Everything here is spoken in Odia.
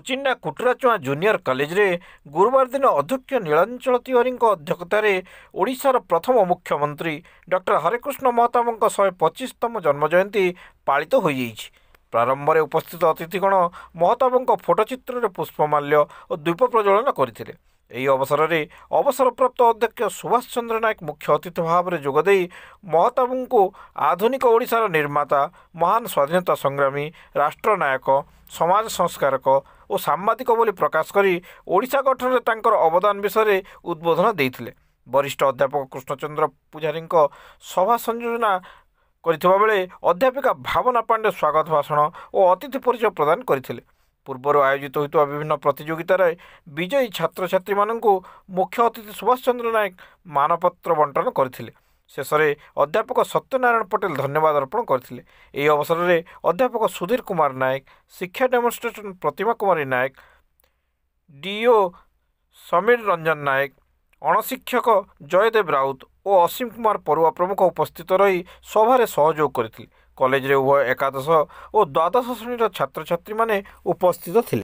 ଚିଣ୍ଡା କୁଟରାଚୁଆଁ ଜୁନିୟର କଲେଜରେ ଗୁରୁବାର ଦିନ ଅଧ୍ୟକ୍ଷ ନୀଳାଞ୍ଚଳ ତିୱାରୀଙ୍କ ଅଧ୍ୟକ୍ଷତାରେ ଓଡ଼ିଶାର ପ୍ରଥମ ମୁଖ୍ୟମନ୍ତ୍ରୀ ଡକ୍ଟର ହରେକୃଷ୍ଣ ମହତାବଙ୍କ 125ତମ ଜନ୍ମଜୟନ୍ତୀ ପାଳିତ ହୋଇଯାଇଛି। ପ୍ରାରମ୍ଭରେ ଉପସ୍ଥିତ ଅତିଥିଗଣ ମହତାବଙ୍କ ଫଟୋଚିତ୍ରରେ ପୁଷ୍ପମାଲ୍ୟ ଓ ଦୀପ ପ୍ରଜ୍ୱଳନ କରିଥିଲେ। ଏହି ଅବସରରେ ଅବସରପ୍ରାପ୍ତ ଅଧ୍ୟକ୍ଷ ସୁଭାଷ ଚନ୍ଦ୍ର ନାୟକ ମୁଖ୍ୟ ଅତିଥି ଭାବରେ ଯୋଗଦେଇ ମହତାବଙ୍କୁ ଆଧୁନିକ ଓଡ଼ିଶାର ନିର୍ମାତା, ମହାନ ସ୍ୱାଧୀନତା ସଂଗ୍ରାମୀ, ରାଷ୍ଟ୍ରନାୟକ, ସମାଜ ସଂସ୍କାରକ ଓ ସାମ୍ବାଦିକ ବୋଲି ପ୍ରକାଶ କରି ଓଡ଼ିଶା ଗଠନରେ ତାଙ୍କର ଅବଦାନ ବିଷୟରେ ଉଦ୍ବୋଧନ ଦେଇଥିଲେ। ବରିଷ୍ଠ ଅଧ୍ୟାପକ କୃଷ୍ଣଚନ୍ଦ୍ର ପୂଜାରୀଙ୍କ ସଭା ସଂଯୋଜନା କରିଥିବା ବେଳେ ଅଧ୍ୟାପିକା ଭାବନା ପାଣ୍ଡେ ସ୍ୱାଗତ ଭାଷଣ ଓ ଅତିଥି ପରିଚୟ ପ୍ରଦାନ କରିଥିଲେ। ପୂର୍ବରୁ ଆୟୋଜିତ ହୋଇଥିବା ବିଭିନ୍ନ ପ୍ରତିଯୋଗିତାରେ ବିଜୟୀ ଛାତ୍ରଛାତ୍ରୀମାନଙ୍କୁ ମୁଖ୍ୟ ଅତିଥି ସୁଭାଷ ଚନ୍ଦ୍ର ନାୟକ ମାନପତ୍ର ବଣ୍ଟନ କରିଥିଲେ। ଶେଷରେ ଅଧ୍ୟାପକ ସତ୍ୟନାରାୟଣ ପଟେଲ ଧନ୍ୟବାଦ ଅର୍ପଣ କରିଥିଲେ। ଏହି ଅବସରରେ ଅଧ୍ୟାପକ ସୁଧୀର କୁମାର ନାୟକ, ଶିକ୍ଷା ଡେମୋନ୍ଷ୍ଟ୍ରେଟର ପ୍ରତିମା କୁମାରୀ ନାୟକ, ଡିଓ ସମୀର ରଞ୍ଜନ ନାୟକ, ଅଣଶିକ୍ଷକ ଜୟଦେବ ରାଉତ ଓ ଅସୀମ କୁମାର ପରୁଆ ପ୍ରମୁଖ ଉପସ୍ଥିତ ରହି ସଭାରେ ସହଯୋଗ କରିଥିଲେ। କଲେଜରେ ଉଭୟ ଏକାଦଶ ଓ ଦ୍ୱାଦଶ ଶ୍ରେଣୀର ଛାତ୍ରଛାତ୍ରୀମାନେ ଉପସ୍ଥିତ ଥିଲେ।